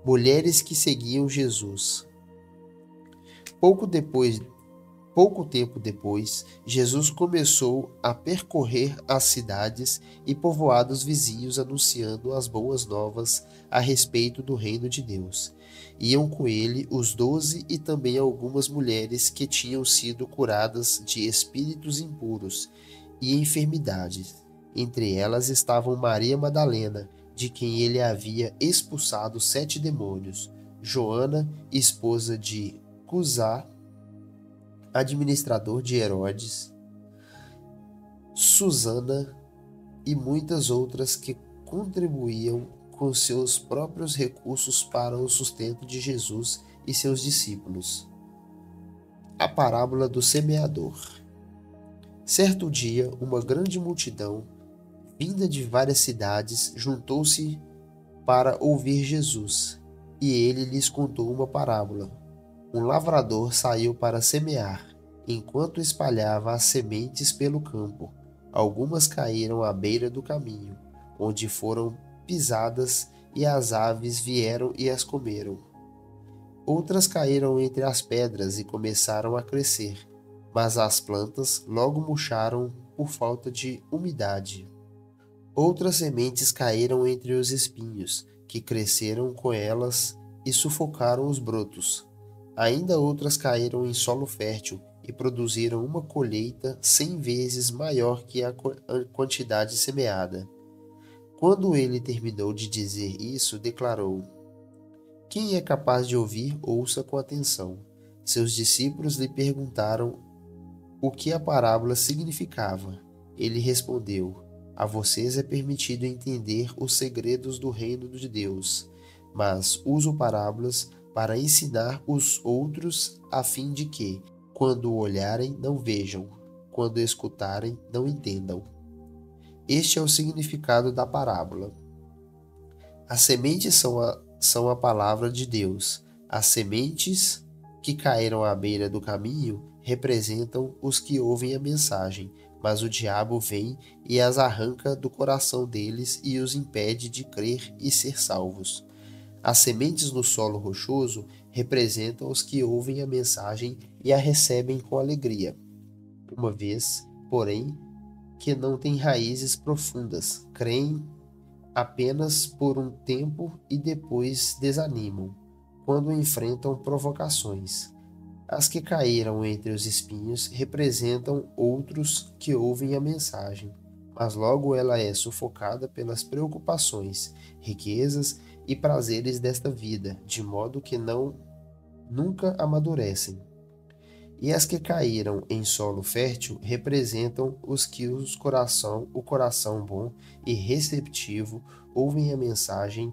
Mulheres que seguiam Jesus. Pouco depois, Pouco tempo depois, Jesus começou a percorrer as cidades e povoados vizinhos anunciando as boas novas a respeito do reino de Deus. Iam com ele os 12 e também algumas mulheres que tinham sido curadas de espíritos impuros e enfermidades. Entre elas estavam Maria Madalena, de quem ele havia expulsado 7 demônios, Joana, esposa de Cusá, administrador de Herodes, Susana e muitas outras que contribuíam com seus próprios recursos para o sustento de Jesus e seus discípulos. A parábola do semeador. Certo dia, uma grande multidão, vinda de várias cidades, juntou-se para ouvir Jesus, e ele lhes contou uma parábola. Um lavrador saiu para semear. Enquanto espalhava as sementes pelo campo, algumas caíram à beira do caminho, onde foram pisadas e as aves vieram e as comeram. Outras caíram entre as pedras e começaram a crescer, mas as plantas logo murcharam por falta de umidade. Outras sementes caíram entre os espinhos, que cresceram com elas e sufocaram os brotos. Ainda outras caíram em solo fértil e produziram uma colheita 100 vezes maior que a quantidade semeada. Quando ele terminou de dizer isso, declarou: Quem é capaz de ouvir, ouça com atenção. Seus discípulos lhe perguntaram o que a parábola significava. Ele respondeu: A vocês é permitido entender os segredos do reino de Deus, mas uso parábolas para ensinar os outros, a fim de que, quando olharem, não vejam, quando escutarem, não entendam. Este é o significado da parábola. As sementes são a palavra de Deus. As sementes que caíram à beira do caminho representam os que ouvem a mensagem, mas o diabo vem e as arranca do coração deles e os impede de crer e ser salvos. As sementes no solo rochoso representam os que ouvem a mensagem e a recebem com alegria. Uma vez, porém, que não têm raízes profundas, creem apenas por um tempo e depois desanimam, quando enfrentam provocações. As que caíram entre os espinhos representam outros que ouvem a mensagem, mas logo ela é sufocada pelas preocupações, riquezas e prazeres desta vida, de modo que nunca amadurecem. E as que caíram em solo fértil representam os que o coração bom e receptivo ouvem a mensagem,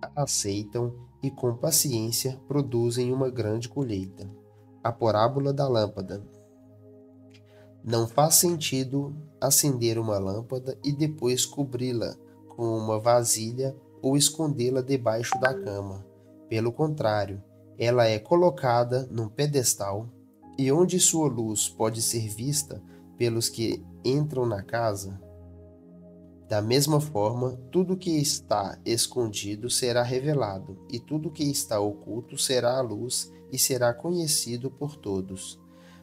a aceitam e com paciência produzem uma grande colheita. A parábola da lâmpada. Não faz sentido acender uma lâmpada e depois cobri-la com uma vasilha ou escondê-la debaixo da cama. Pelo contrário, ela é colocada num pedestal e onde sua luz pode ser vista pelos que entram na casa. Da mesma forma, tudo que está escondido será revelado, e tudo que está oculto será à luz e será conhecido por todos.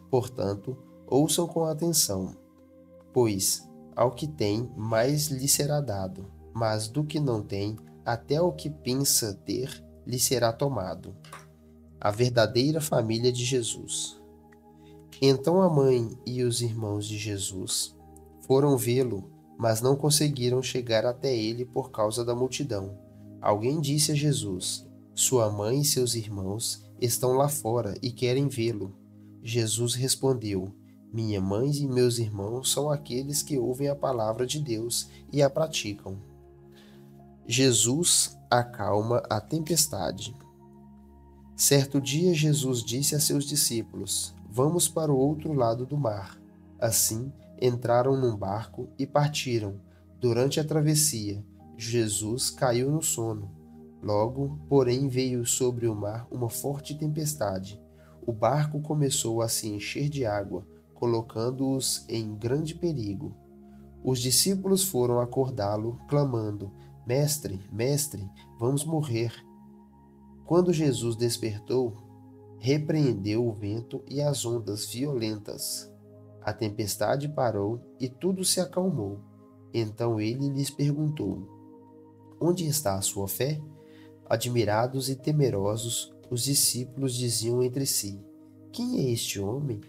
Portanto, ouçam com atenção, pois ao que tem, mais lhe será dado, mas do que não tem, até o que pensa ter, lhe será tomado. A verdadeira família de Jesus. Então a mãe e os irmãos de Jesus foram vê-lo, mas não conseguiram chegar até ele por causa da multidão. Alguém disse a Jesus: Sua mãe e seus irmãos estão lá fora e querem vê-lo. Jesus respondeu: Minha mãe e meus irmãos são aqueles que ouvem a palavra de Deus e a praticam. Jesus acalma a tempestade. Certo dia, Jesus disse a seus discípulos: Vamos para o outro lado do mar. Assim, entraram num barco e partiram. Durante a travessia, Jesus caiu no sono. Logo, porém, veio sobre o mar uma forte tempestade. O barco começou a se encher de água, colocando-os em grande perigo. Os discípulos foram acordá-lo, clamando: Mestre, mestre, vamos morrer. Quando Jesus despertou, repreendeu o vento e as ondas violentas. A tempestade parou e tudo se acalmou. Então ele lhes perguntou: Onde está a sua fé? Admirados e temerosos, os discípulos diziam entre si: Quem é este homem?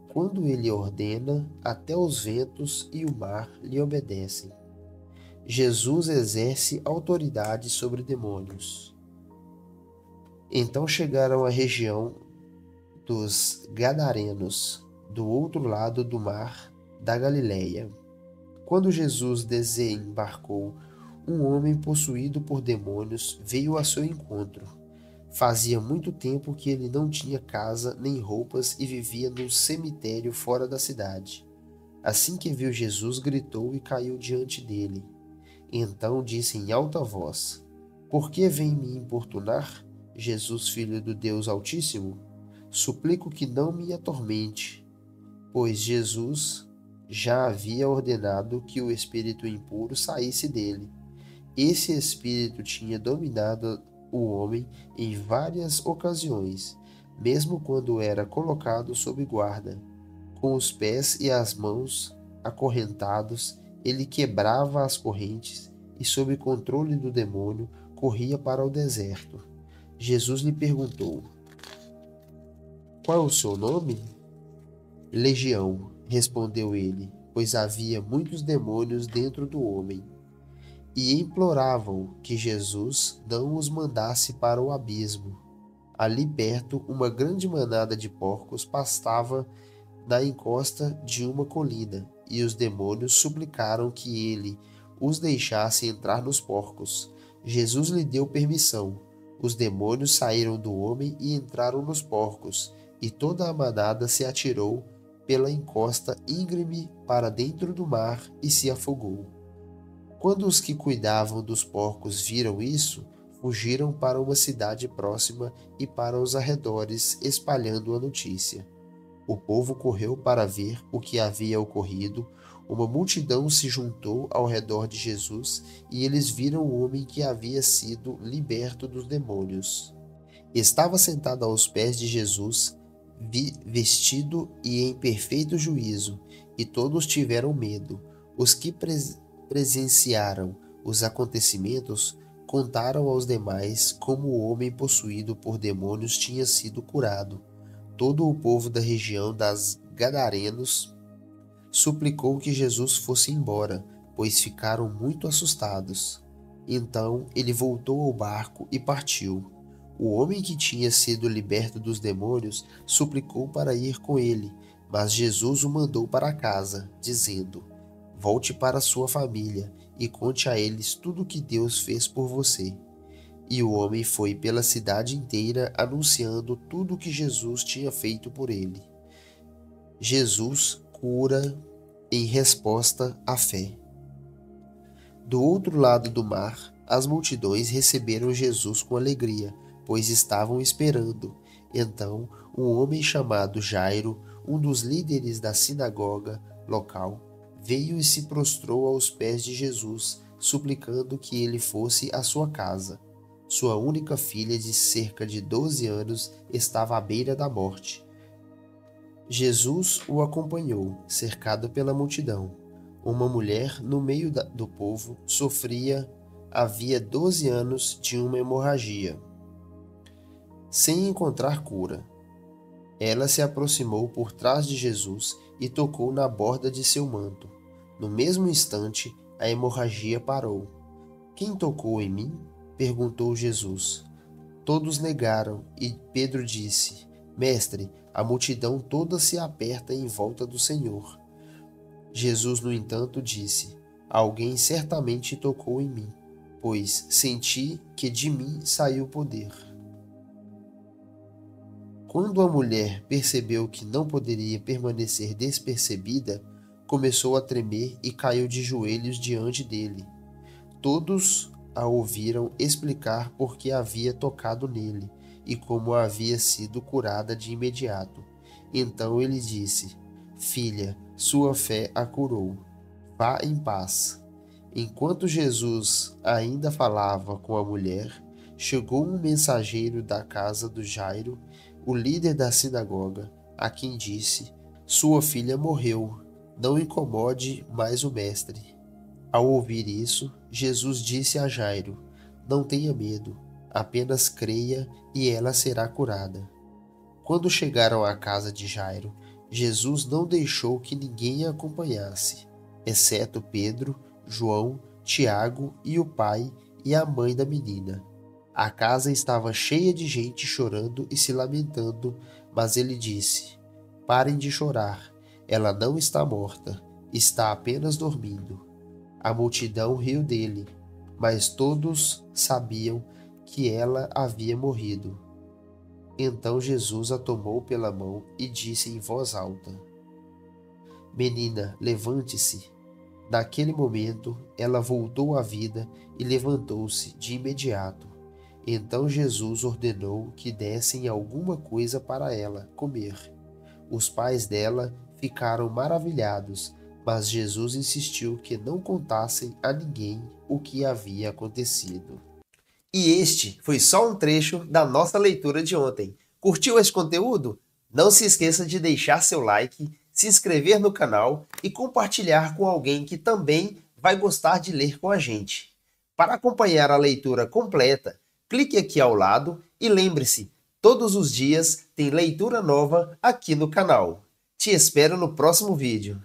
Quando ele ordena, até os ventos e o mar lhe obedecem. Jesus exerce autoridade sobre demônios. Então chegaram à região dos Gadarenos, do outro lado do mar da Galileia. Quando Jesus desembarcou, um homem possuído por demônios veio a seu encontro. Fazia muito tempo que ele não tinha casa nem roupas e vivia num cemitério fora da cidade. Assim que viu Jesus, gritou e caiu diante dele. Então disse em alta voz: Por que vem me importunar, Jesus, filho do Deus Altíssimo? Suplico que não me atormente. Pois Jesus já havia ordenado que o espírito impuro saísse dele. Esse espírito tinha dominado o homem em várias ocasiões, mesmo quando era colocado sob guarda. Com os pés e as mãos acorrentados, ele quebrava as correntes e, sob controle do demônio, corria para o deserto. Jesus lhe perguntou: Qual é o seu nome? Legião, respondeu ele, pois havia muitos demônios dentro do homem. E imploravam que Jesus não os mandasse para o abismo. Ali perto, uma grande manada de porcos pastava na encosta de uma colina, e os demônios suplicaram que ele os deixasse entrar nos porcos. Jesus lhe deu permissão. Os demônios saíram do homem e entraram nos porcos, e toda a manada se atirou pela encosta íngreme para dentro do mar e se afogou. Quando os que cuidavam dos porcos viram isso, fugiram para uma cidade próxima e para os arredores, espalhando a notícia. O povo correu para ver o que havia ocorrido. Uma multidão se juntou ao redor de Jesus e eles viram o homem que havia sido liberto dos demônios. Estava sentado aos pés de Jesus, vestido e em perfeito juízo, e todos tiveram medo. Os que presenciaram os acontecimentos contaram aos demais como o homem possuído por demônios tinha sido curado. Todo o povo da região das Gadarenos suplicou que Jesus fosse embora, pois ficaram muito assustados. Então ele voltou ao barco e partiu. O homem que tinha sido liberto dos demônios suplicou para ir com ele, mas Jesus o mandou para casa, dizendo: Volte para sua família e conte a eles tudo o que Deus fez por você. E o homem foi pela cidade inteira anunciando tudo o que Jesus tinha feito por ele. Jesus cura em resposta à fé. Do outro lado do mar, as multidões receberam Jesus com alegria, pois estavam esperando. Então, um homem chamado Jairo, um dos líderes da sinagoga local, veio e se prostrou aos pés de Jesus, suplicando que ele fosse à sua casa. Sua única filha, de cerca de 12 anos, estava à beira da morte. Jesus o acompanhou, cercado pela multidão. Uma mulher, no meio do povo, sofria havia 12 anos de uma hemorragia, sem encontrar cura. Ela se aproximou por trás de Jesus e tocou na borda de seu manto. No mesmo instante, a hemorragia parou. Quem tocou em mim? Perguntou Jesus. Todos negaram e Pedro disse: Mestre, a multidão toda se aperta em volta do Senhor. Jesus, no entanto, disse: Alguém certamente tocou em mim, pois senti que de mim saiu poder. Quando a mulher percebeu que não poderia permanecer despercebida, começou a tremer e caiu de joelhos diante dele. Todos a ouviram explicar por que havia tocado nele e como havia sido curada de imediato. Então ele disse: Filha, sua fé a curou. Vá em paz. Enquanto Jesus ainda falava com a mulher, chegou um mensageiro da casa do Jairo, o líder da sinagoga, a quem disse: Sua filha morreu, não incomode mais o mestre. Ao ouvir isso, Jesus disse a Jairo: Não tenha medo, apenas creia e ela será curada. Quando chegaram à casa de Jairo, Jesus não deixou que ninguém a acompanhasse, exceto Pedro, João, Tiago e o pai e a mãe da menina. A casa estava cheia de gente chorando e se lamentando, mas ele disse: Parem de chorar, ela não está morta, está apenas dormindo. A multidão riu dele, mas todos sabiam que ela havia morrido. Então Jesus a tomou pela mão e disse em voz alta: Menina, levante-se. Naquele momento, ela voltou à vida e levantou-se de imediato. Então Jesus ordenou que dessem alguma coisa para ela comer. Os pais dela ficaram maravilhados, mas Jesus insistiu que não contassem a ninguém o que havia acontecido. E este foi só um trecho da nossa leitura de ontem. Curtiu esse conteúdo? Não se esqueça de deixar seu like, se inscrever no canal e compartilhar com alguém que também vai gostar de ler com a gente. Para acompanhar a leitura completa, clique aqui ao lado e lembre-se, todos os dias tem leitura nova aqui no canal. Te espero no próximo vídeo.